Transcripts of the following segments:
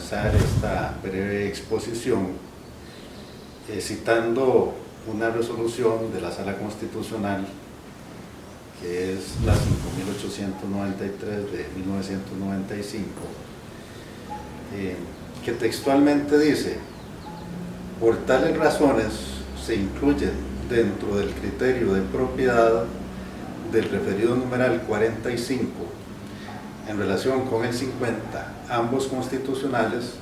comenzar esta breve exposición citando una resolución de la Sala Constitucional, que es la 5.893 de 1995, que textualmente dice: por tales razones se incluyen dentro del criterio de propiedad del referido numeral 45 en relación con el 50, ambos constitucionales,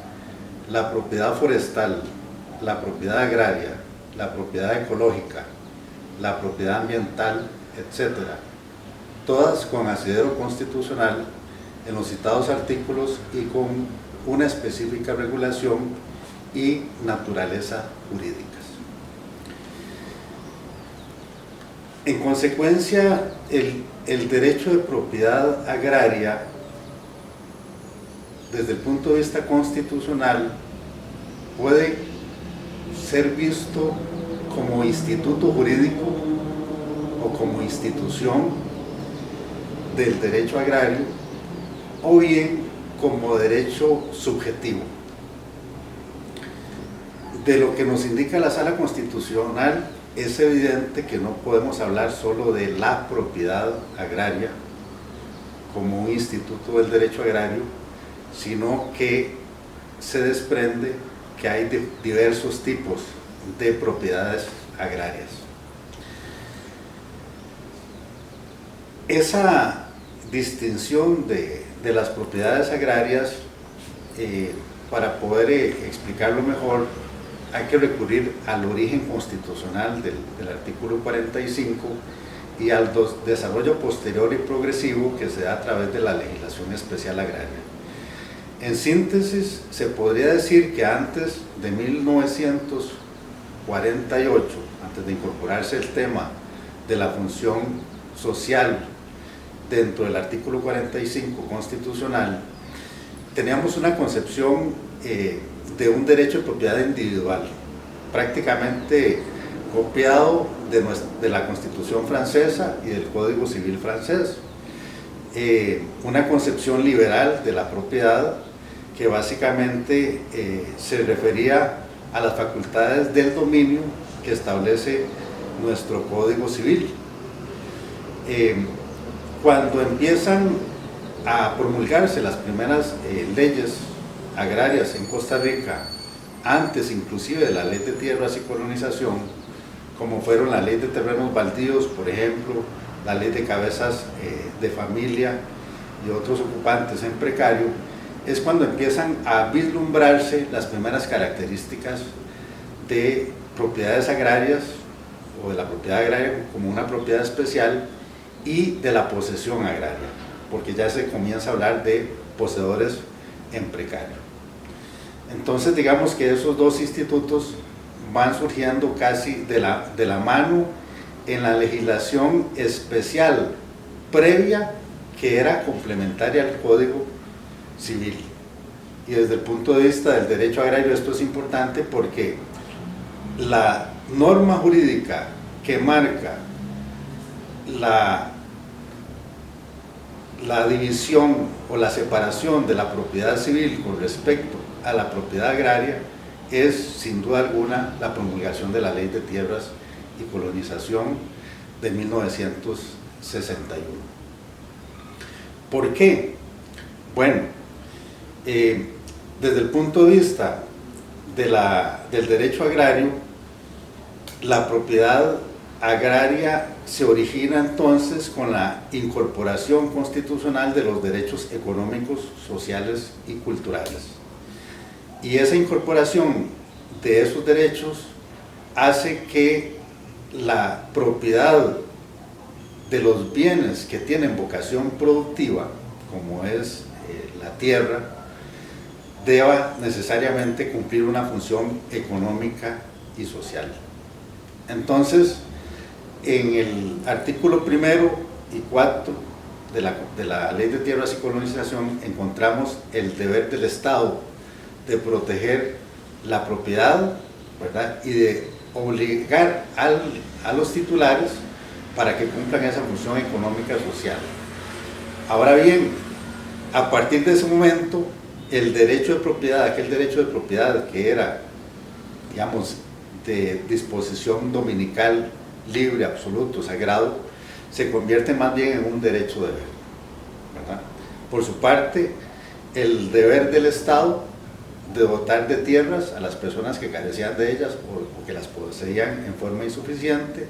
la propiedad forestal, la propiedad agraria, la propiedad ecológica, la propiedad ambiental, etc., todas con asidero constitucional en los citados artículos y con una específica regulación y naturaleza jurídicas. En consecuencia, el derecho de propiedad agraria, desde el punto de vista constitucional, puede ser visto como instituto jurídico o como institución del derecho agrario, o bien como derecho subjetivo. De lo que nos indica la Sala Constitucional, es evidente que no podemos hablar solo de la propiedad agraria como un instituto del derecho agrario, sino que se desprende que hay diversos tipos de propiedades agrarias. Esa distinción de las propiedades agrarias, para poder explicarlo mejor, hay que recurrir al origen constitucional del artículo 45 y al desarrollo posterior y progresivo que se da a través de la legislación especial agraria. En síntesis, se podría decir que antes de 1948, antes de incorporarse el tema de la función social dentro del artículo 45 constitucional, teníamos una concepción de un derecho de propiedad individual, prácticamente copiado de la Constitución francesa y del Código Civil francés. Una concepción liberal de la propiedad que básicamente se refería a las facultades del dominio que establece nuestro Código Civil. Cuando empiezan a promulgarse las primeras leyes agrarias en Costa Rica, antes inclusive de la Ley de Tierras y Colonización, como fueron la Ley de Terrenos Baldíos, por ejemplo, la Ley de Cabezas de Familia y otros ocupantes en precario, es cuando empiezan a vislumbrarse las primeras características de propiedades agrarias o de la propiedad agraria como una propiedad especial y de la posesión agraria, porque ya se comienza a hablar de poseedores en precario. Entonces, digamos que esos dos institutos van surgiendo casi de la mano en la legislación especial previa, que era complementaria al Código Civil. Y desde el punto de vista del derecho agrario esto es importante porque la norma jurídica que marca la división o la separación de la propiedad civil con respecto a la propiedad agraria es sin duda alguna la promulgación de la Ley de Tierras y Colonización de 1961. ¿Por qué? Bueno, desde el punto de vista del derecho agrario, la propiedad agraria se origina entonces con la incorporación constitucional de los derechos económicos, sociales y culturales. Y esa incorporación de esos derechos hace que la propiedad de los bienes que tienen vocación productiva, como es la tierra, deba necesariamente cumplir una función económica y social. Entonces, en el artículo 1 y 4 de la Ley de Tierras y Colonización encontramos el deber del Estado de proteger la propiedad, ¿verdad?, y de obligar a los titulares para que cumplan esa función económica y social. Ahora bien, a partir de ese momento, el derecho de propiedad, aquel derecho de propiedad que era, digamos, de disposición dominical, libre, absoluto, sagrado, se convierte más bien en un derecho de deber, ¿verdad? Por su parte, el deber del Estado de dotar de tierras a las personas que carecían de ellas o que las poseían en forma insuficiente,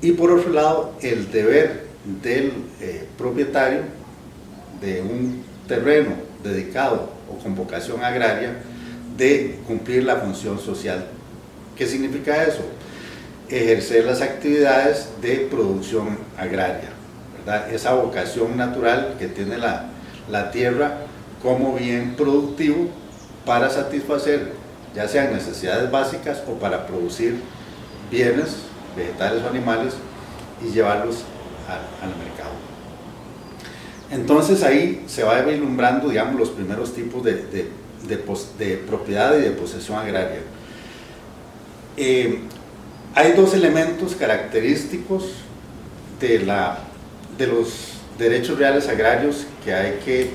y por otro lado, el deber del propietario de un terreno dedicado o con vocación agraria de cumplir la función social. ¿Qué significa eso? Ejercer las actividades de producción agraria, ¿verdad? Esa vocación natural que tiene la tierra como bien productivo para satisfacer ya sean necesidades básicas o para producir bienes, vegetales o animales, y llevarlos al mercado. Entonces ahí se va vislumbrando, digamos, los primeros tipos de propiedad y de posesión agraria. Hay dos elementos característicos de los derechos reales agrarios que hay que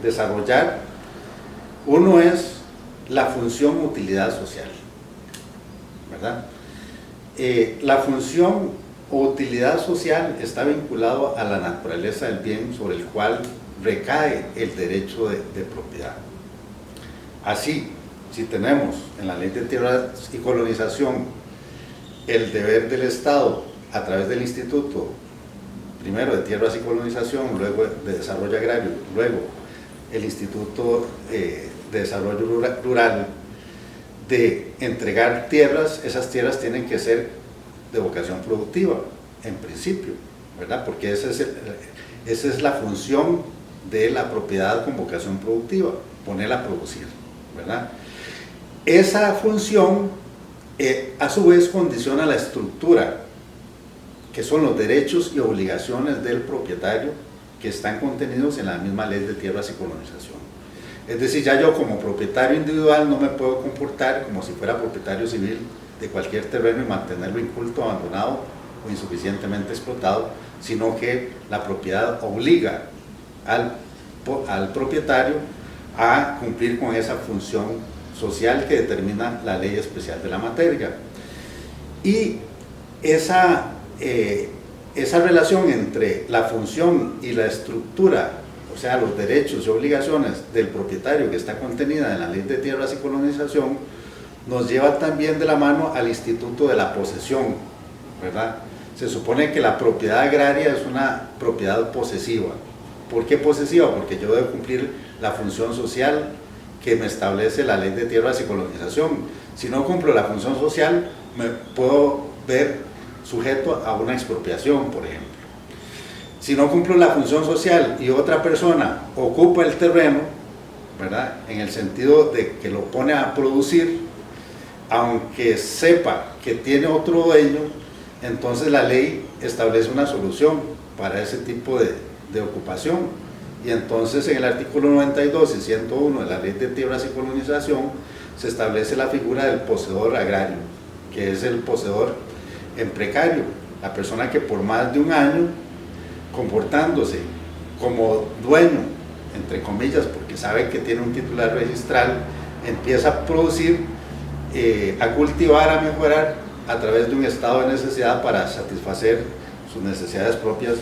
desarrollar. Uno es la función utilidad social, ¿verdad? La función o utilidad social está vinculado a la naturaleza del bien sobre el cual recae el derecho de propiedad. Así, si tenemos en la Ley de Tierras y Colonización el deber del Estado a través del Instituto, primero de Tierras y Colonización, luego de Desarrollo Agrario, luego el Instituto de Desarrollo Rural, de entregar tierras, esas tierras tienen que ser de vocación productiva, en principio, ¿verdad? Porque esa es la función de la propiedad con vocación productiva, ponerla a producir, ¿verdad? Esa función, a su vez, condiciona la estructura, que son los derechos y obligaciones del propietario que están contenidos en la misma Ley de Tierras y Colonización. Es decir, ya yo como propietario individual no me puedo comportar como si fuera propietario civil de cualquier terreno y mantenerlo inculto, abandonado o insuficientemente explotado, sino que la propiedad obliga al propietario a cumplir con esa función social que determina la ley especial de la materia. Y esa relación entre la función y la estructura, o sea, los derechos y obligaciones del propietario que está contenida en la Ley de Tierras y Colonización, nos lleva también de la mano al instituto de la posesión, ¿verdad? Se supone que la propiedad agraria es una propiedad posesiva. ¿Por qué posesiva? Porque yo debo cumplir la función social que me establece la Ley de Tierras y Colonización. Si no cumplo la función social, me puedo ver sujeto a una expropiación, por ejemplo. Si no cumplo la función social y otra persona ocupa el terreno, ¿verdad?, en el sentido de que lo pone a producir, aunque sepa que tiene otro dueño, entonces la ley establece una solución para ese tipo de ocupación. Y entonces en el artículo 92 y 101 de la Ley de Tierras y Colonización se establece la figura del poseedor agrario, que es el poseedor en precario, la persona que por más de un año, comportándose como dueño, entre comillas, porque sabe que tiene un titular registral, empieza a producir, a cultivar, a mejorar a través de un estado de necesidad para satisfacer sus necesidades propias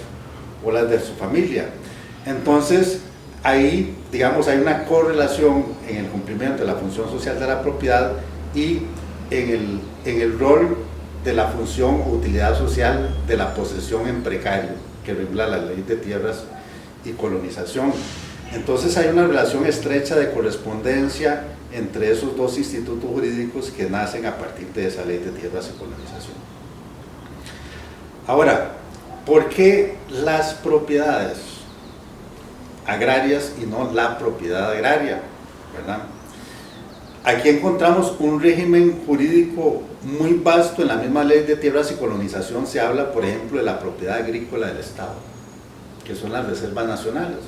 o las de su familia. Entonces, ahí, digamos, hay una correlación en el cumplimiento de la función social de la propiedad y en el rol de la función o utilidad social de la posesión en precario, que regula la Ley de Tierras y Colonización. Entonces hay una relación estrecha de correspondencia entre esos dos institutos jurídicos que nacen a partir de esa Ley de Tierras y Colonización. Ahora, ¿por qué las propiedades agrarias y no la propiedad agraria? ¿Verdad? Aquí encontramos un régimen jurídico muy vasto. En la misma Ley de Tierras y Colonización se habla, por ejemplo, de la propiedad agrícola del Estado, que son las reservas nacionales,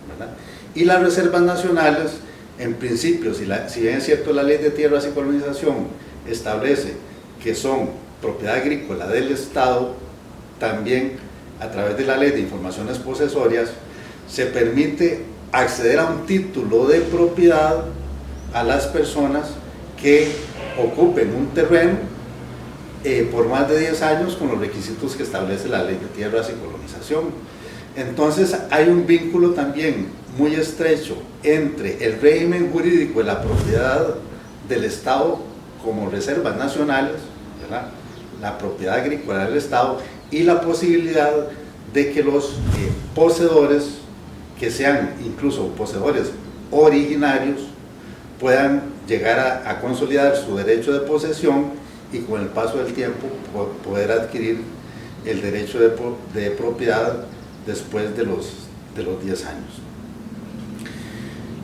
¿verdad? Y las reservas nacionales, en principio, si bien es cierto la Ley de Tierras y Colonización establece que son propiedad agrícola del Estado, también a través de la Ley de Informaciones Posesorias, se permite acceder a un título de propiedad a las personas que ocupen un terreno por más de 10 años con los requisitos que establece la Ley de Tierras y Colonización. Entonces hay un vínculo también muy estrecho entre el régimen jurídico de la propiedad del Estado como reservas nacionales, ¿verdad?, la propiedad agrícola del Estado, y la posibilidad de que los poseedores, que sean incluso poseedores originarios, puedan llegar a consolidar su derecho de posesión y con el paso del tiempo poder adquirir el derecho de propiedad después de los 10 años.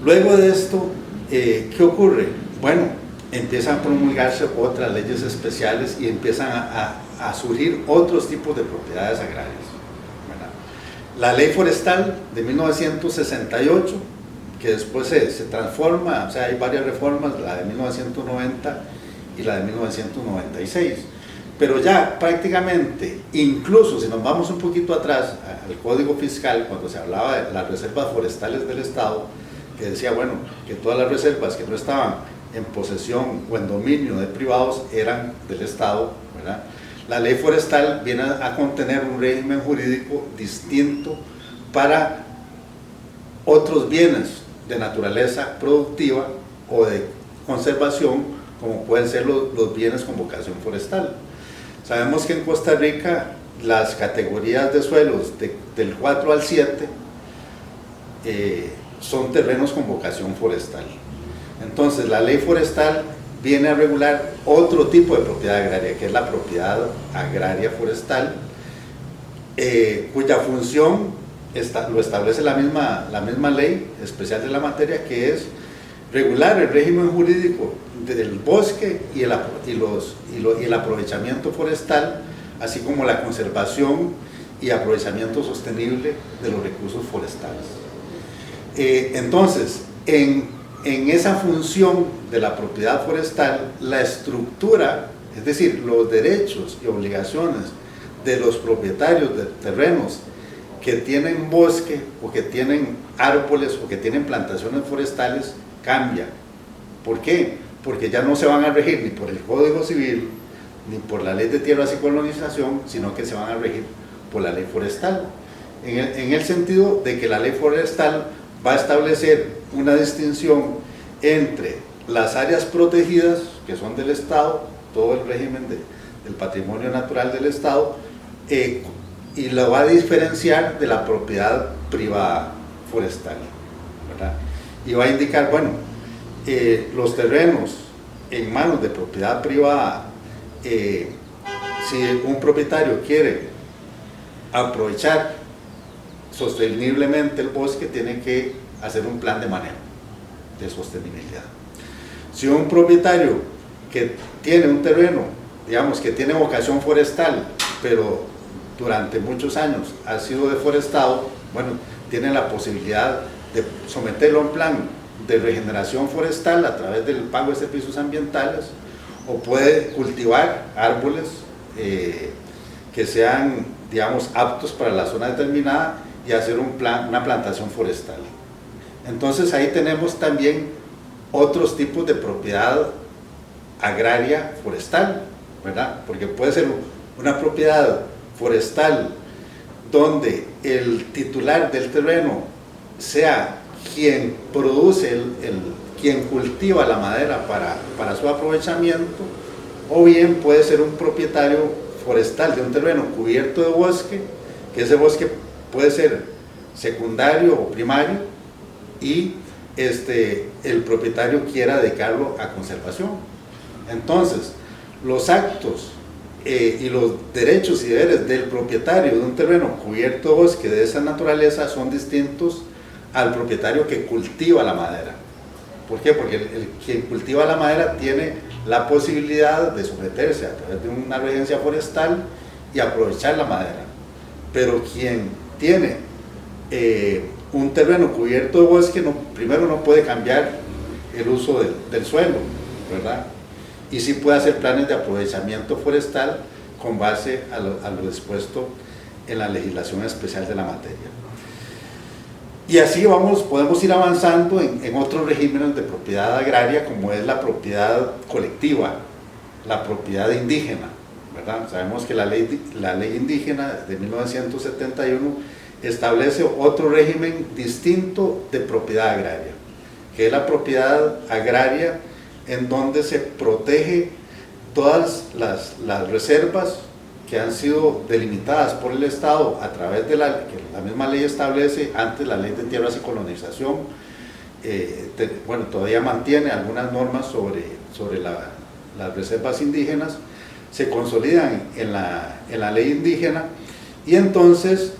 Luego de esto, ¿qué ocurre? Bueno, empiezan a promulgarse otras leyes especiales y empiezan a surgir otros tipos de propiedades agrarias, ¿verdad? La Ley Forestal de 1968, que después se transforma, o sea, hay varias reformas, la de 1990 y la de 1996, pero ya prácticamente, incluso si nos vamos un poquito atrás al Código Fiscal, cuando se hablaba de las reservas forestales del Estado, que decía, bueno, que todas las reservas que no estaban en posesión o en dominio de privados eran del Estado, ¿verdad? La Ley Forestal viene a contener un régimen jurídico distinto para otros bienes de naturaleza productiva o de conservación, como pueden ser los bienes con vocación forestal. Sabemos que en Costa Rica las categorías de suelos del 4 al 7 son terrenos con vocación forestal. Entonces la Ley Forestal viene a regular otro tipo de propiedad agraria, que es la propiedad agraria forestal, cuya función lo establece la misma ley especial de la materia, que es regular el régimen jurídico del bosque y el aprovechamiento forestal, así como la conservación y aprovechamiento sostenible de los recursos forestales. Entonces, en esa función de la propiedad forestal, la estructura, es decir, los derechos y obligaciones de los propietarios de terrenos que tienen bosque o que tienen árboles o que tienen plantaciones forestales cambia. ¿Por qué? Porque ya no se van a regir ni por el Código Civil ni por la Ley de Tierras y Colonización, sino que se van a regir por la Ley Forestal, en el sentido de que la Ley Forestal va a establecer una distinción entre las áreas protegidas, que son del Estado, todo el régimen del patrimonio natural del Estado, y lo va a diferenciar de la propiedad privada forestal, ¿verdad? Y va a indicar, bueno, los terrenos en manos de propiedad privada, si un propietario quiere aprovechar sosteniblemente el bosque, tiene que hacer un plan de manejo de sostenibilidad. Si un propietario que tiene un terreno, digamos que tiene vocación forestal, pero durante muchos años ha sido deforestado, bueno, tiene la posibilidad de someterlo a un plan de regeneración forestal a través del pago de servicios ambientales, o puede cultivar árboles que sean, digamos, aptos para la zona determinada y hacer una plantación forestal. Entonces ahí tenemos también otros tipos de propiedad agraria forestal, ¿verdad? Porque puede ser una propiedad forestal donde el titular del terreno sea quien produce, quien cultiva la madera para su aprovechamiento, o bien puede ser un propietario forestal de un terreno cubierto de bosque, que ese bosque puede ser secundario o primario, y el propietario quiera dedicarlo a conservación. Entonces, los actos y los derechos y deberes del propietario de un terreno cubierto de bosque de esa naturaleza son distintos al propietario que cultiva la madera. ¿Por qué? Porque quien cultiva la madera tiene la posibilidad de someterse a través de una regencia forestal y aprovechar la madera. Pero quien tiene un terreno cubierto de bosque, primero no puede cambiar el uso del suelo, ¿verdad? Y sí puede hacer planes de aprovechamiento forestal con base a lo dispuesto en la legislación especial de la materia. Y así podemos ir avanzando en otros regímenes de propiedad agraria, como es la propiedad colectiva, la propiedad indígena, ¿verdad? Sabemos que la ley indígena de 1971 establece otro régimen distinto de propiedad agraria, que es la propiedad agraria en donde se protege todas las reservas que han sido delimitadas por el Estado a través de que la misma ley establece, antes la ley de tierras y colonización, bueno, todavía mantiene algunas normas sobre las reservas indígenas, se consolidan en la ley indígena, y entonces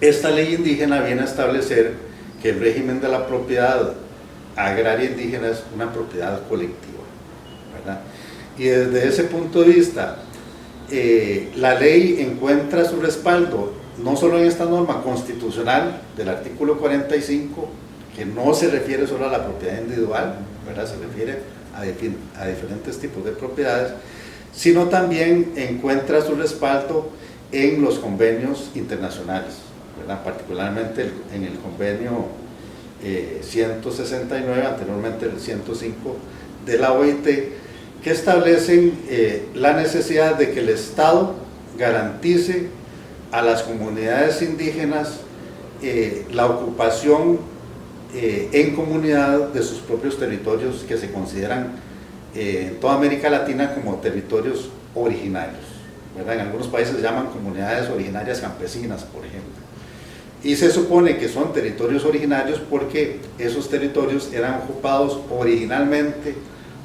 esta ley indígena viene a establecer que el régimen de la propiedad agraria indígena es una propiedad colectiva, ¿verdad? Y desde ese punto de vista, la ley encuentra su respaldo no solo en esta norma constitucional del artículo 45, que no se refiere solo a la propiedad individual, ¿verdad? Se refiere a diferentes tipos de propiedades, sino también encuentra su respaldo en los convenios internacionales, ¿verdad? Particularmente en el convenio 169, anteriormente el 105 de la OIT, que establecen la necesidad de que el Estado garantice a las comunidades indígenas la ocupación en comunidad de sus propios territorios, que se consideran en toda América Latina como territorios originarios, ¿verdad? En algunos países se llaman comunidades originarias campesinas, por ejemplo, y se supone que son territorios originarios porque esos territorios eran ocupados originalmente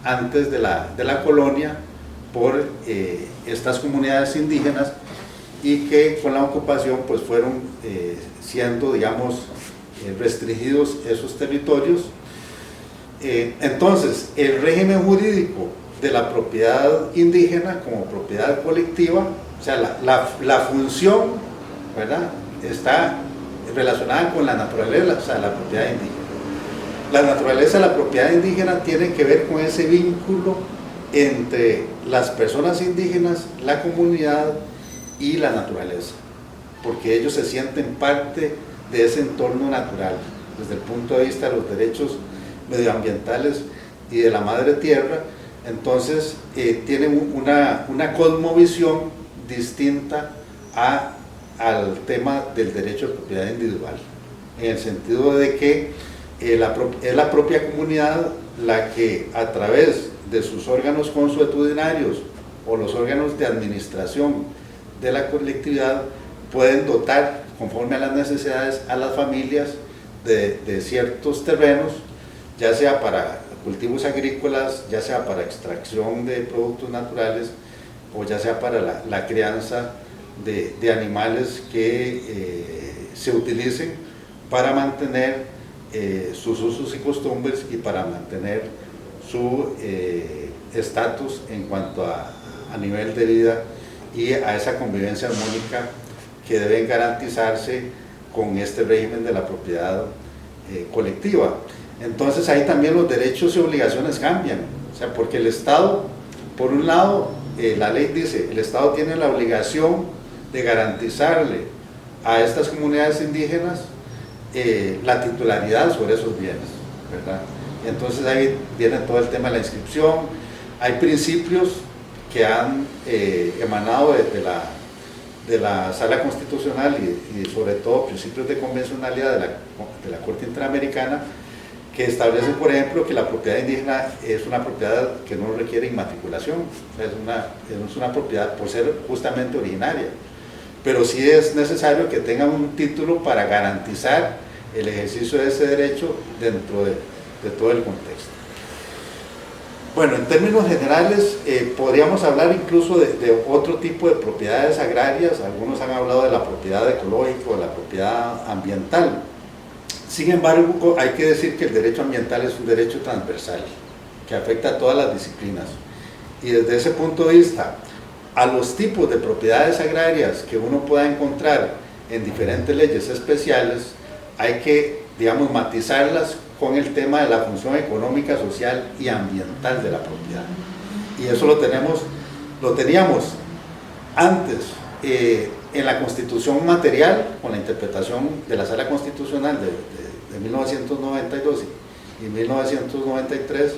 antes de la colonia por estas comunidades indígenas, y que con la ocupación pues fueron siendo, digamos, restringidos esos territorios. Entonces, el régimen jurídico de la propiedad indígena como propiedad colectiva, o sea, la función, ¿verdad?, está relacionada con la naturaleza, o sea, la propiedad indígena. La naturaleza de la propiedad indígena tiene que ver con ese vínculo entre las personas indígenas, la comunidad y la naturaleza, porque ellos se sienten parte de ese entorno natural, desde el punto de vista de los derechos medioambientales y de la madre tierra. Entonces tienen una cosmovisión distinta al tema del derecho de propiedad individual, en el sentido de que es la propia comunidad la que, a través de sus órganos consuetudinarios o los órganos de administración de la colectividad, pueden dotar, conforme a las necesidades, a las familias de ciertos terrenos, ya sea para cultivos agrícolas, ya sea para extracción de productos naturales, o ya sea para la crianza de animales que se utilicen para mantener sus usos y costumbres y para mantener su estatus en cuanto a nivel de vida y a esa convivencia armónica que deben garantizarse con este régimen de la propiedad colectiva. Entonces ahí también los derechos y obligaciones cambian, o sea, porque el Estado, por un lado, la ley dice, el Estado tiene la obligación de garantizarle a estas comunidades indígenas la titularidad sobre esos bienes, ¿verdad? Y entonces ahí viene todo el tema de la inscripción. Hay principios que han emanado de la Sala Constitucional y sobre todo principios de convencionalidad de la Corte Interamericana, que establecen, por ejemplo, que la propiedad indígena es una propiedad que no requiere inmatriculación, o sea, es una propiedad por ser justamente originaria, pero sí es necesario que tengan un título para garantizar el ejercicio de ese derecho dentro de todo el contexto. Bueno, en términos generales, podríamos hablar incluso de otro tipo de propiedades agrarias. Algunos han hablado de la propiedad ecológica o de la propiedad ambiental. Sin embargo, hay que decir que el derecho ambiental es un derecho transversal, que afecta a todas las disciplinas. Y desde ese punto de vista, a los tipos de propiedades agrarias que uno pueda encontrar en diferentes leyes especiales, hay que, digamos, matizarlas con el tema de la función económica, social y ambiental de la propiedad. Y eso lo teníamos antes. en la Constitución material, con la interpretación de la Sala Constitucional de 1992 y 1993,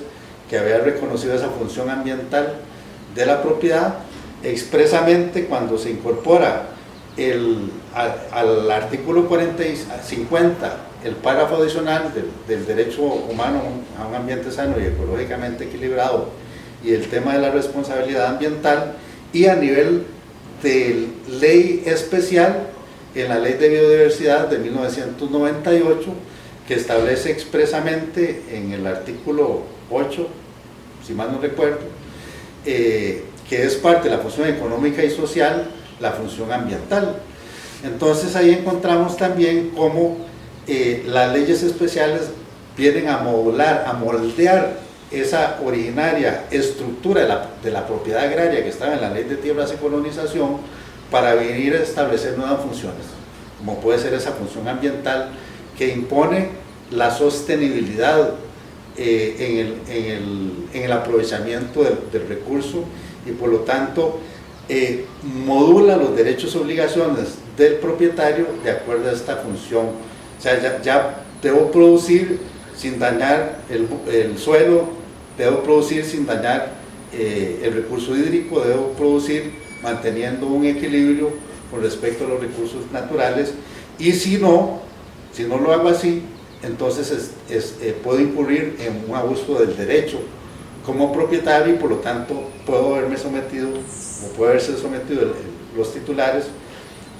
que había reconocido esa función ambiental de la propiedad, expresamente cuando se incorpora al artículo 50, el párrafo adicional del derecho humano a un ambiente sano y ecológicamente equilibrado, y el tema de la responsabilidad ambiental, y a nivel de ley especial, en la Ley de Biodiversidad de 1998, que establece expresamente en el artículo 8, si mal no recuerdo, que es parte de la función económica y social, la función ambiental. Entonces ahí encontramos también cómo las leyes especiales vienen a modular, a moldear esa originaria estructura de la propiedad agraria que estaba en la Ley de Tierras y Colonización, para venir a establecer nuevas funciones, como puede ser esa función ambiental que impone la sostenibilidad en el aprovechamiento del recurso, y por lo tanto modula los derechos y obligaciones del propietario de acuerdo a esta función. O sea, ya debo producir sin dañar el suelo, debo producir sin dañar el recurso hídrico, debo producir manteniendo un equilibrio con respecto a los recursos naturales, y si no lo hago así, entonces puedo incurrir en un abuso del derecho como propietario, y por lo tanto puedo haberse sometido los titulares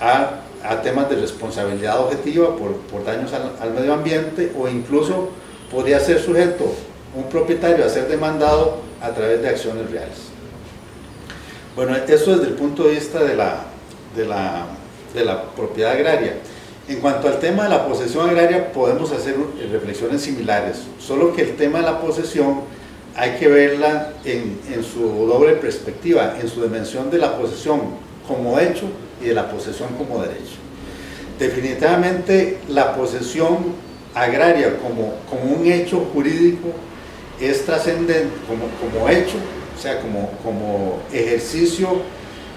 a temas de responsabilidad objetiva por daños al medio ambiente, o incluso podría ser sujeto un propietario a ser demandado a través de acciones reales. Bueno, eso desde el punto de vista de la propiedad agraria. En cuanto al tema de la posesión agraria, podemos hacer reflexiones similares, solo que el tema de la posesión hay que verla en su doble perspectiva, en su dimensión de la posesión como hecho y de la posesión como derecho. Definitivamente la posesión agraria como un hecho jurídico es trascendente como hecho, o sea, como ejercicio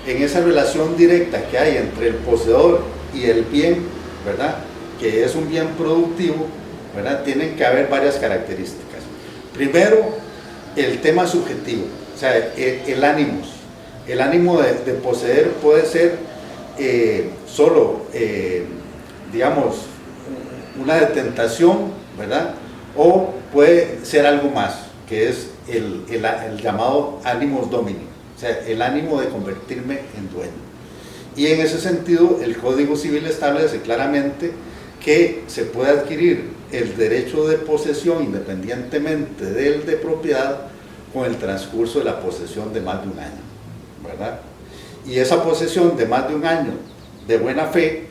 en esa relación directa que hay entre el poseedor y el bien, ¿verdad?, que es un bien productivo, ¿verdad?, tienen que haber varias características. Primero, el tema subjetivo, o sea, el ánimo de poseer puede ser solo, digamos, una detentación, ¿verdad?, o puede ser algo más, que es el llamado animus domini, o sea, el ánimo de convertirme en dueño. Y en ese sentido, el Código Civil establece claramente que se puede adquirir el derecho de posesión independientemente del de propiedad con el transcurso de la posesión de más de un año, ¿verdad? Y esa posesión de más de un año de buena fe,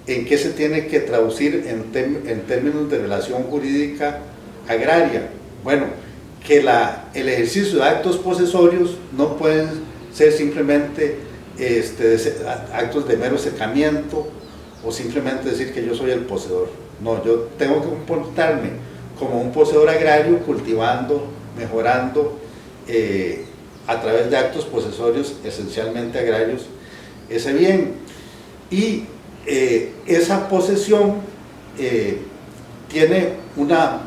¿en qué se tiene que traducir en términos de relación jurídica agraria? Bueno, que el ejercicio de actos posesorios no pueden ser simplemente actos de mero cercamiento, o simplemente decir que yo soy el poseedor. No, yo tengo que comportarme como un poseedor agrario, cultivando, mejorando a través de actos posesorios esencialmente agrarios ese bien. Y esa posesión tiene una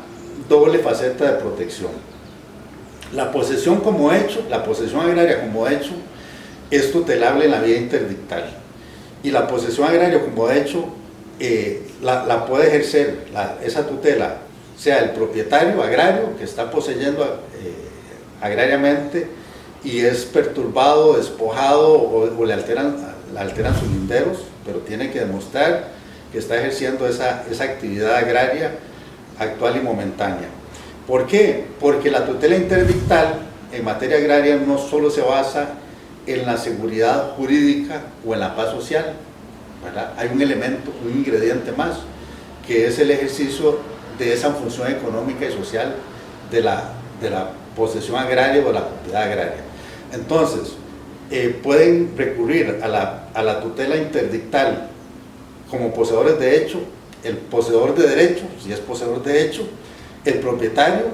doble faceta de protección. La posesión como hecho, la posesión agraria como hecho, es tutelable en la vía interdictal, y la posesión agraria como hecho la puede ejercer esa tutela, sea el propietario agrario que está poseyendo agrariamente y es perturbado, despojado o le alteran sus linderos, pero tiene que demostrar que está ejerciendo esa actividad agraria actual y momentánea. ¿Por qué? Porque la tutela interdictal en materia agraria no solo se basa en la seguridad jurídica o en la paz social, ¿verdad? Hay un elemento, un ingrediente más, que es el ejercicio de esa función económica y social de la posesión agraria o la propiedad agraria. Entonces, pueden recurrir a la tutela interdictal como poseedores de hecho, el poseedor de derecho, si es poseedor de hecho, el propietario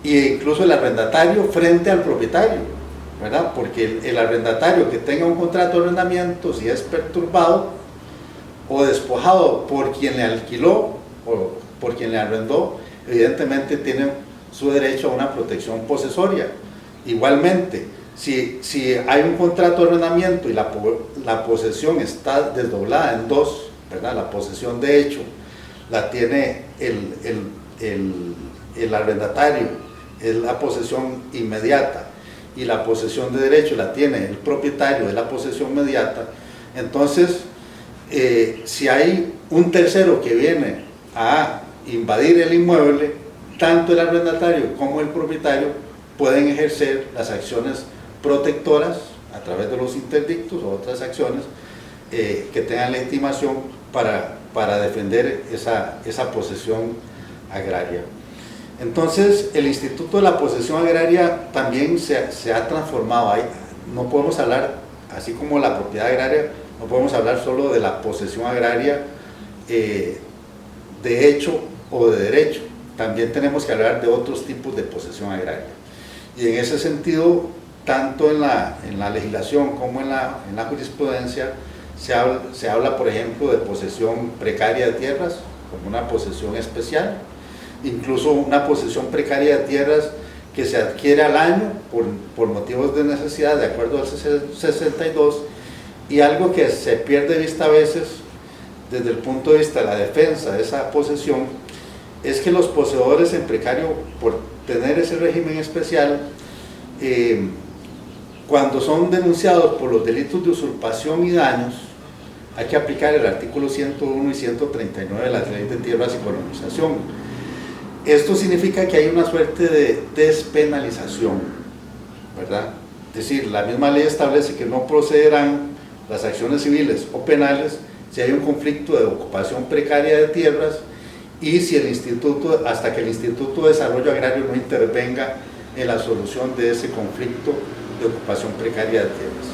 e incluso el arrendatario frente al propietario, ¿verdad? Porque el arrendatario que tenga un contrato de arrendamiento, si es perturbado o despojado por quien le alquiló o por quien le arrendó, evidentemente tiene su derecho a una protección posesoria. Igualmente, si hay un contrato de arrendamiento y la posesión está desdoblada en dos, ¿verdad? La posesión de hecho la tiene el arrendatario, es la posesión inmediata, y la posesión de derecho la tiene el propietario de la posesión inmediata. Entonces, si hay un tercero que viene a invadir el inmueble, tanto el arrendatario como el propietario pueden ejercer las acciones protectoras a través de los interdictos o otras acciones que tengan legitimación para defender esa posesión agraria. Entonces, el Instituto de la Posesión Agraria también se ha transformado. No podemos hablar, así como la propiedad agraria, no podemos hablar solo de la posesión agraria de hecho o de derecho. También tenemos que hablar de otros tipos de posesión agraria. Y en ese sentido, tanto en la legislación como en la jurisprudencia, se habla, por ejemplo, de posesión precaria de tierras como una posesión especial, incluso una posesión precaria de tierras que se adquiere al año por motivos de necesidad, de acuerdo al 62, y algo que se pierde de vista a veces desde el punto de vista de la defensa de esa posesión, es que los poseedores en precario, por tener ese régimen especial, cuando son denunciados por los delitos de usurpación y daños, hay que aplicar el artículo 101 y 139 de la Ley de Tierras y Colonización. Esto significa que hay una suerte de despenalización, ¿verdad? Es decir, la misma ley establece que no procederán las acciones civiles o penales si hay un conflicto de ocupación precaria de tierras y si hasta que el Instituto de Desarrollo Agrario no intervenga en la solución de ese conflicto de ocupación precaria de tierras.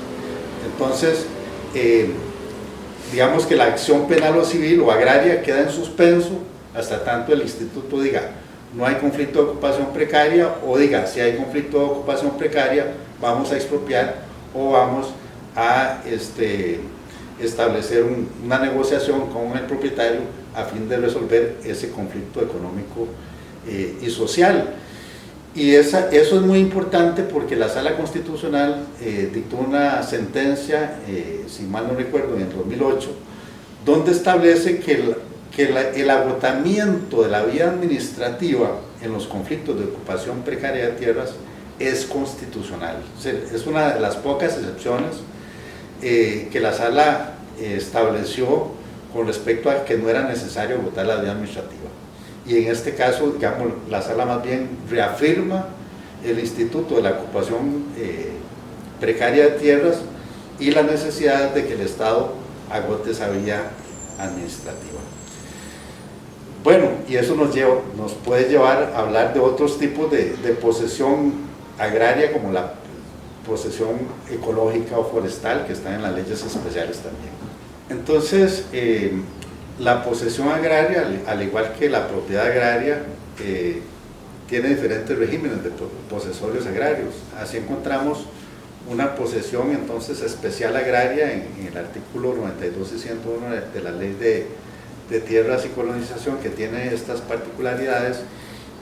Entonces, digamos que la acción penal o civil o agraria queda en suspenso hasta tanto el instituto diga no hay conflicto de ocupación precaria, o diga si hay conflicto de ocupación precaria vamos a expropiar o vamos a establecer una negociación con el propietario a fin de resolver ese conflicto económico y social. Y eso es muy importante porque la Sala Constitucional dictó una sentencia, si mal no recuerdo, en el 2008, donde establece que el agotamiento de la vía administrativa en los conflictos de ocupación precaria de tierras es constitucional. Es una de las pocas excepciones que la Sala estableció con respecto a que no era necesario agotar la vía administrativa. Y en este caso, digamos, la Sala más bien reafirma el instituto de la ocupación precaria de tierras y la necesidad de que el Estado agote esa vía administrativa. Bueno, y eso nos puede llevar a hablar de otros tipos de posesión agraria, como la posesión ecológica o forestal, que están en las leyes especiales también. Entonces, la posesión agraria, al igual que la propiedad agraria, tiene diferentes regímenes de posesorios agrarios. Así encontramos una posesión entonces especial agraria en el artículo 92 y 101 de la Ley de Tierras y Colonización, que tiene estas particularidades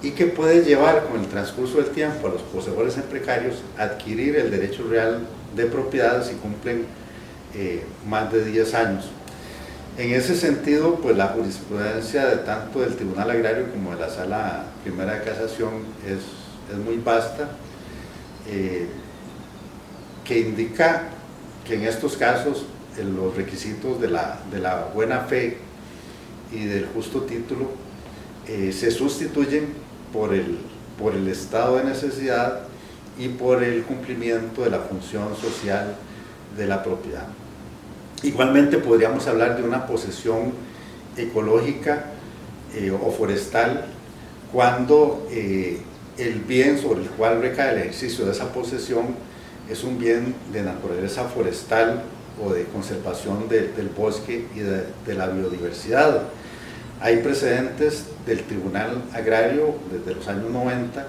y que puede llevar con el transcurso del tiempo a los poseedores en precarios a adquirir el derecho real de propiedad si cumplen más de 10 años. En ese sentido, pues la jurisprudencia de tanto del Tribunal Agrario como de la Sala Primera de Casación es muy vasta, que indica que en estos casos los requisitos de la buena fe y del justo título se sustituyen por el estado de necesidad y por el cumplimiento de la función social de la propiedad. Igualmente podríamos hablar de una posesión ecológica o forestal cuando el bien sobre el cual recae el ejercicio de esa posesión es un bien de naturaleza forestal o de conservación del bosque y de la biodiversidad. Hay precedentes del Tribunal Agrario desde los años 90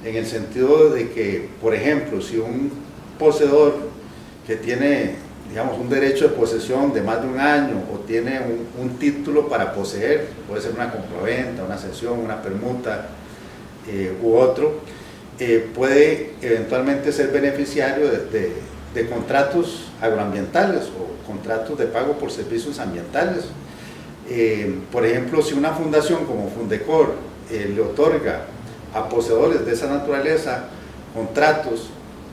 en el sentido de que, por ejemplo, si un poseedor que tiene, digamos, un derecho de posesión de más de un año o tiene un título para poseer, puede ser una compraventa, una cesión, una permuta u otro, puede eventualmente ser beneficiario de contratos agroambientales o contratos de pago por servicios ambientales. Por ejemplo, si una fundación como Fundecor le otorga a poseedores de esa naturaleza contratos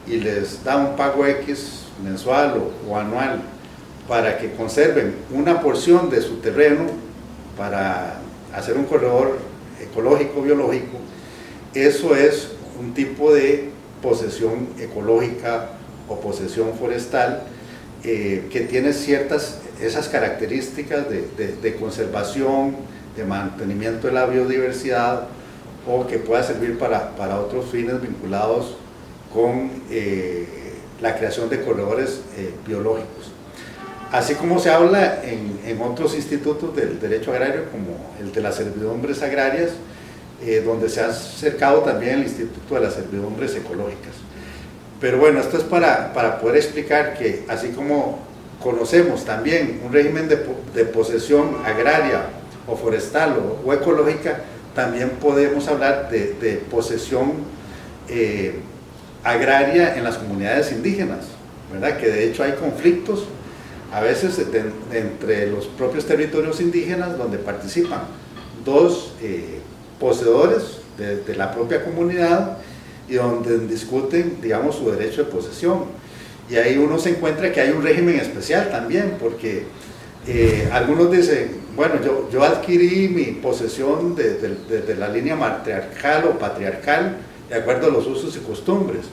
y les da un pago X mensual o anual para que conserven una porción de su terreno para hacer un corredor ecológico biológico, eso es un tipo de posesión ecológica o posesión forestal que tiene ciertas esas características de conservación, de mantenimiento de la biodiversidad, o que pueda servir para otros fines vinculados con la creación de corredores biológicos. Así como se habla en otros institutos del derecho agrario, como el de las servidumbres agrarias, donde se ha acercado también el Instituto de las Servidumbres Ecológicas. Pero bueno, esto es para poder explicar que así como conocemos también un régimen de posesión agraria o forestal o ecológica, también podemos hablar de posesión agraria en las comunidades indígenas, ¿verdad? Que de hecho hay conflictos a veces entre los propios territorios indígenas donde participan dos poseedores de la propia comunidad y donde discuten, digamos, su derecho de posesión. Y ahí uno se encuentra que hay un régimen especial también, porque algunos dicen, bueno, yo adquirí mi posesión de la línea matriarcal o patriarcal de acuerdo a los usos y costumbres.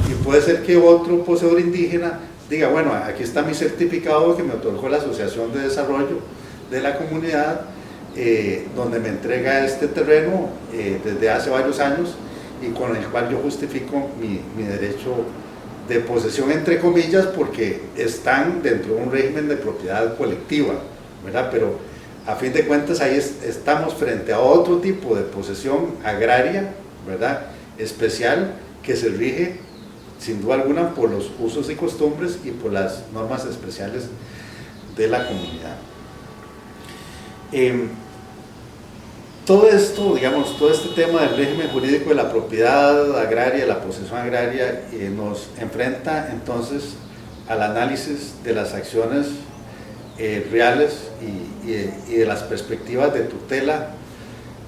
Y puede ser que otro poseedor indígena diga, bueno, aquí está mi certificado que me otorgó la Asociación de Desarrollo de la comunidad, donde me entrega este terreno desde hace varios años y con el cual yo justifico mi derecho de posesión, entre comillas, porque están dentro de un régimen de propiedad colectiva, ¿verdad? Pero a fin de cuentas ahí estamos frente a otro tipo de posesión agraria, ¿verdad? Especial, que se rige sin duda alguna por los usos y costumbres y por las normas especiales de la comunidad. Todo esto, digamos, todo este tema del régimen jurídico de la propiedad agraria, de la posesión agraria, nos enfrenta entonces al análisis de las acciones reales y de las perspectivas de tutela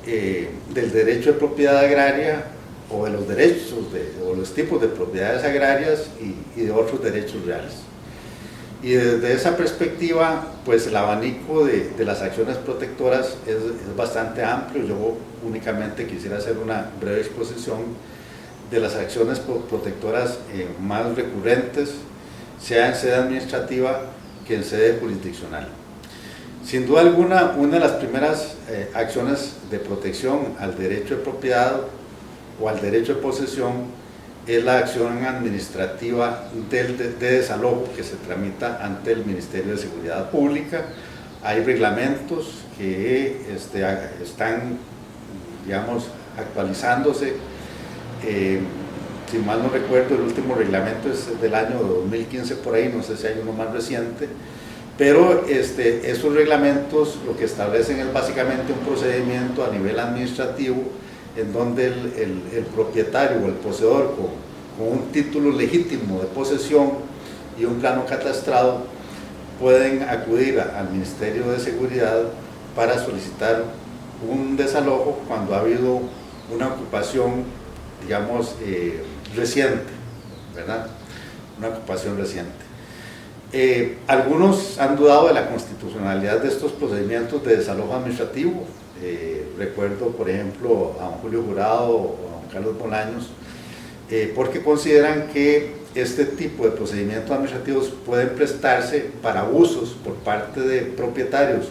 del derecho de propiedad agraria o de los derechos o los tipos de propiedades agrarias y de otros derechos reales. Y desde esa perspectiva, pues el abanico de las acciones protectoras es bastante amplio. Yo únicamente quisiera hacer una breve exposición de las acciones protectoras más recurrentes, sea en sede administrativa que en sede jurisdiccional. Sin duda alguna, una de las primeras acciones de protección al derecho de propiedad o al derecho de posesión es la acción administrativa de desalojo que se tramita ante el Ministerio de Seguridad Pública. Hay reglamentos que están, digamos, actualizándose. Si mal no recuerdo, el último reglamento es del año 2015 por ahí, no sé si hay uno más reciente, pero esos reglamentos lo que establecen es básicamente un procedimiento a nivel administrativo en donde el propietario o el poseedor con un título legítimo de posesión y un plano catastrado pueden acudir al Ministerio de Seguridad para solicitar un desalojo cuando ha habido una ocupación, digamos, reciente, ¿verdad? Una ocupación reciente. Algunos han dudado de la constitucionalidad de estos procedimientos de desalojo administrativo. Recuerdo, por ejemplo, a don Julio Jurado o a don Carlos Bolaños, porque consideran que este tipo de procedimientos administrativos pueden prestarse para abusos por parte de propietarios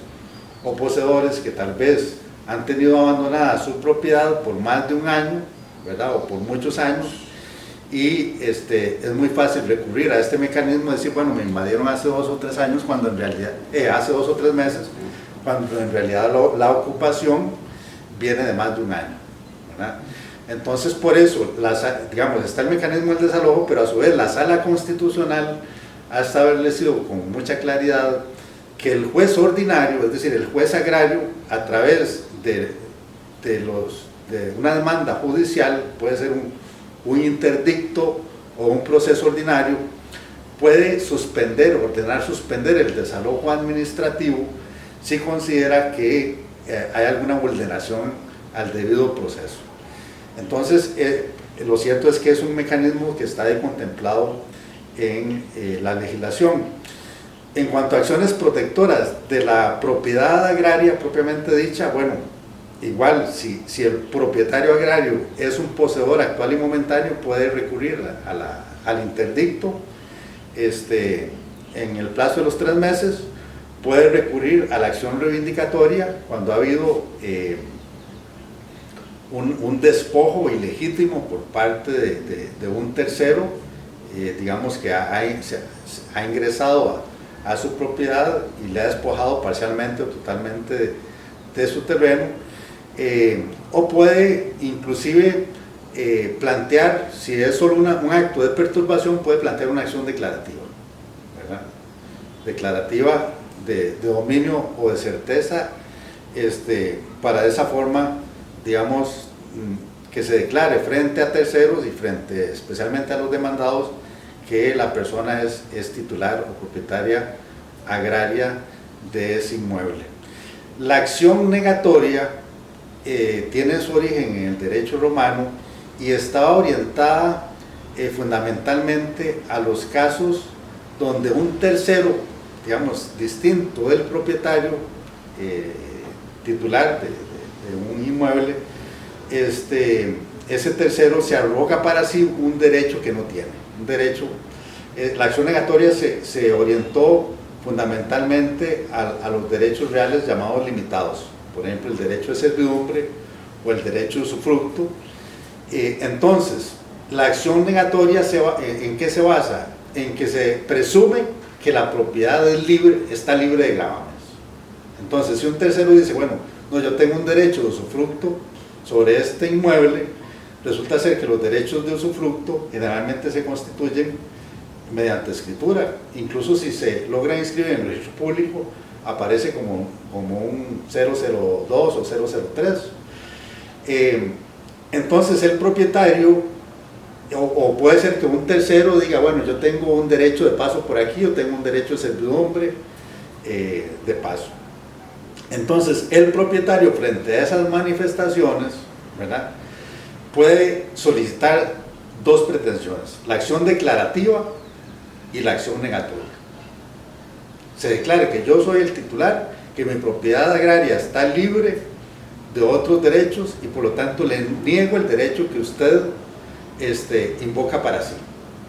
o poseedores que tal vez han tenido abandonada su propiedad por más de un año, ¿verdad? O por muchos años, y es muy fácil recurrir a este mecanismo de decir, bueno, me invadieron hace 2 o 3 años, cuando en realidad, hace 2 o 3 meses, cuando en realidad la ocupación viene de más de un año, ¿verdad? Entonces, por eso, digamos, está el mecanismo del desalojo, pero a su vez la Sala Constitucional ha establecido con mucha claridad que el juez ordinario, es decir, el juez agrario, a través de una demanda judicial, puede ser un interdicto o un proceso ordinario, puede ordenar suspender el desalojo administrativo si considera que hay alguna vulneración al debido proceso. Entonces, lo cierto es que es un mecanismo que está ahí contemplado en la legislación. En cuanto a acciones protectoras de la propiedad agraria propiamente dicha, bueno, igual si el propietario agrario es un poseedor actual y momentáneo, puede recurrir al interdicto en el plazo de los 3 meses, puede recurrir a la acción reivindicatoria cuando ha habido un despojo ilegítimo por parte de un tercero, digamos que ha ingresado a su propiedad y le ha despojado parcialmente o totalmente de su terreno, o puede inclusive plantear, si es solo un acto de perturbación, puede plantear una acción declarativa, ¿verdad? Declarativa de dominio o de certeza, para de esa forma, digamos, que se declare frente a terceros y frente especialmente a los demandados que la persona es titular o propietaria agraria de ese inmueble. La acción negatoria tiene su origen en el derecho romano y estaba orientada fundamentalmente a los casos donde un tercero, digamos, distinto del propietario titular de un inmueble, ese tercero se arroga para sí un derecho que no tiene. Un derecho, la acción negatoria se orientó fundamentalmente a los derechos reales llamados limitados, por ejemplo el derecho de servidumbre o el derecho de usufructo. Entonces, la acción negatoria ¿en qué se basa? En que se presume que la propiedad está libre de gravámenes. Entonces, si un tercero dice, bueno, no, yo tengo un derecho de usufructo sobre este inmueble, resulta ser que los derechos de usufructo generalmente se constituyen mediante escritura, incluso si se logra inscribir en el registro público, aparece como un 002 o 003. Entonces el propietario, o puede ser que un tercero diga, bueno, yo tengo un derecho de paso por aquí, yo tengo un derecho de servidumbre de paso. Entonces el propietario, frente a esas manifestaciones, ¿verdad?, puede solicitar 2 pretensiones: la acción declarativa y la acción negatoria. Se declare que yo soy el titular, que mi propiedad agraria está libre de otros derechos y por lo tanto le niego el derecho que usted invoca para sí.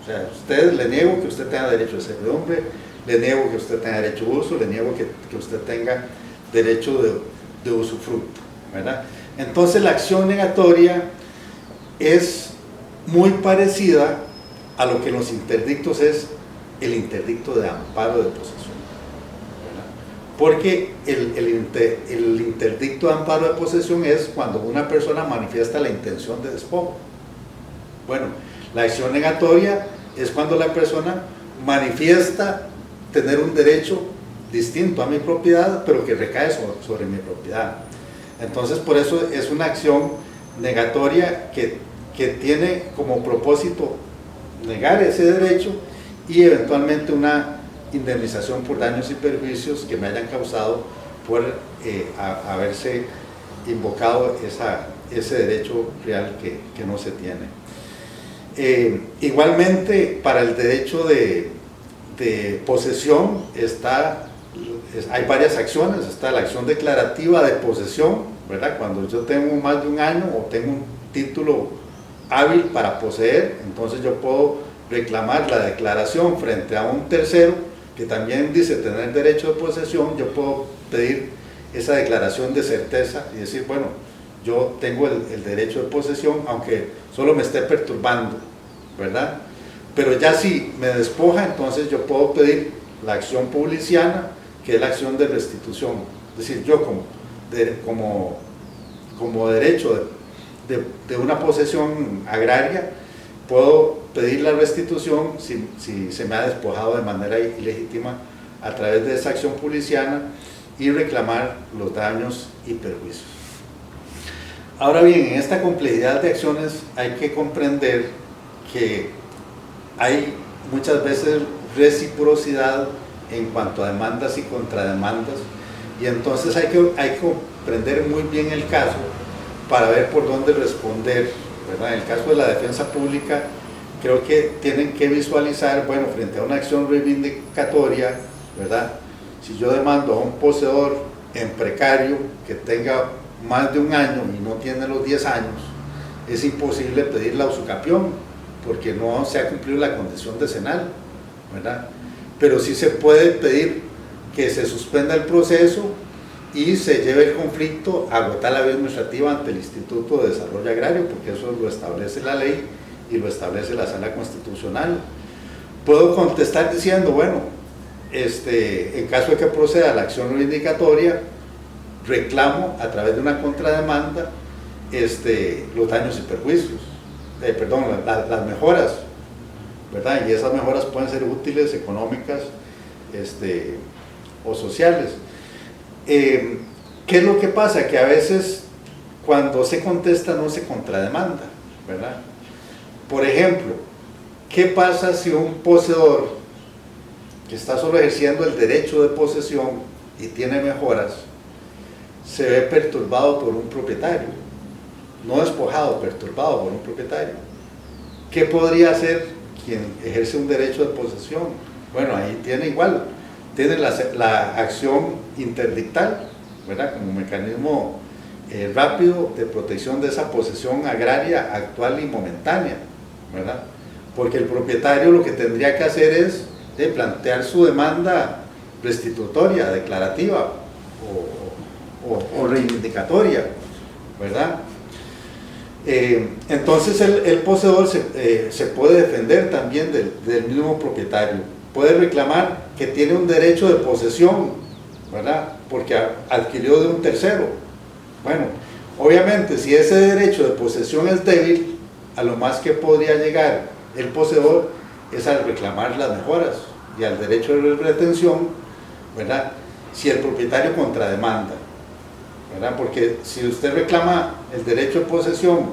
O sea, le niego que usted tenga derecho de servidumbre, le niego que usted tenga derecho de uso, le niego que usted tenga derecho de usufructo, ¿verdad? Entonces la acción negatoria es muy parecida a lo que en los interdictos es el interdicto de amparo de posesión, ¿verdad? Porque el interdicto de amparo de posesión es cuando una persona manifiesta la intención de despojo. Bueno, la acción negatoria es cuando la persona manifiesta tener un derecho distinto a mi propiedad, pero que recae sobre mi propiedad. Entonces, por eso es una acción negatoria que tiene como propósito negar ese derecho y eventualmente una indemnización por daños y perjuicios que me hayan causado por haberse invocado ese derecho real que no se tiene. Igualmente, para el derecho de posesión hay varias acciones. Está la acción declarativa de posesión, ¿verdad? Cuando yo tengo más de un año o tengo un título hábil para poseer, entonces yo puedo reclamar la declaración frente a un tercero que también dice tener derecho de posesión. Yo puedo pedir esa declaración de certeza y decir, bueno, yo tengo el derecho de posesión, aunque solo me esté perturbando, ¿verdad? Pero ya si me despoja, entonces yo puedo pedir la acción publiciana, que es la acción de restitución. Es decir, yo como derecho de una posesión agraria, puedo pedir la restitución si se me ha despojado de manera ilegítima a través de esa acción policial y reclamar los daños y perjuicios. Ahora bien, en esta complejidad de acciones hay que comprender que hay muchas veces reciprocidad en cuanto a demandas y contrademandas, y entonces hay que comprender muy bien el caso para ver por dónde responder, ¿verdad? En el caso de la defensa pública, creo que tienen que visualizar, bueno, frente a una acción reivindicatoria, ¿verdad? Si yo demando a un poseedor en precario que tenga más de un año y no tiene los 10 años, es imposible pedir la usucapión, porque no se ha cumplido la condición decenal, ¿verdad? Pero sí se puede pedir que se suspenda el proceso y se lleve el conflicto a agotar la vía administrativa ante el Instituto de Desarrollo Agrario, porque eso lo establece la ley y lo establece la Sala Constitucional. Puedo contestar diciendo, bueno, en caso de que proceda la acción reivindicatoria, reclamo a través de una contrademanda los daños y perjuicios, las mejoras, ¿verdad? Y esas mejoras pueden ser útiles, económicas o sociales. ¿Qué es lo que pasa? Que a veces cuando se contesta no se contrademanda, ¿verdad? Por ejemplo, ¿qué pasa si un poseedor que está solo ejerciendo el derecho de posesión y tiene mejoras se ve perturbado por un propietario? No despojado, perturbado por un propietario. ¿Qué podría hacer quien ejerce un derecho de posesión? Bueno, ahí tiene la acción interdictal, ¿verdad? Como mecanismo rápido de protección de esa posesión agraria actual y momentánea, ¿verdad? Porque el propietario lo que tendría que hacer es plantear su demanda restitutoria, declarativa o reivindicatoria, ¿verdad? Entonces el poseedor se puede defender también del mismo propietario, puede reclamar que tiene un derecho de posesión, ¿verdad? Porque adquirió de un tercero. Bueno, obviamente si ese derecho de posesión es débil, a lo más que podría llegar el poseedor es al reclamar las mejoras y al derecho de retención, ¿verdad? Si el propietario contrademanda, ¿verdad? Porque si usted reclama el derecho de posesión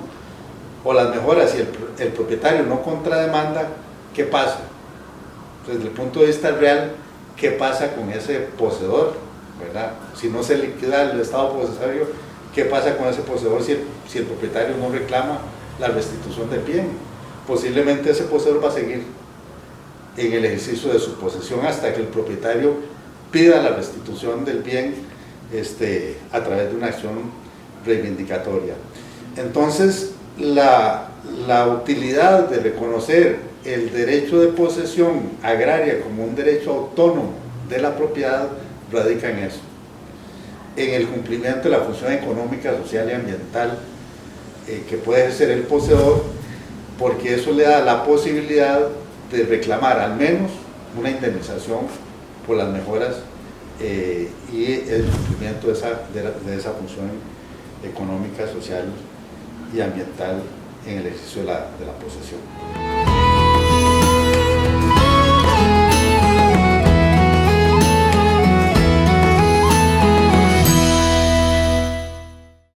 o las mejoras y el propietario no contrademanda, ¿qué pasa? Desde el punto de vista real, ¿qué pasa con ese poseedor? ¿Verdad? Si no se liquida el estado posesorio, ¿qué pasa con ese poseedor si el propietario no reclama la restitución del bien? Posiblemente ese poseedor va a seguir en el ejercicio de su posesión hasta que el propietario pida la restitución del bien a través de una acción reivindicatoria. Entonces, la utilidad de reconocer el derecho de posesión agraria como un derecho autónomo de la propiedad radica en eso, en el cumplimiento de la función económica, social y ambiental que puede ejercer el poseedor, porque eso le da la posibilidad de reclamar al menos una indemnización por las mejoras y el cumplimiento de esa función económica, social y ambiental en el ejercicio de la posesión.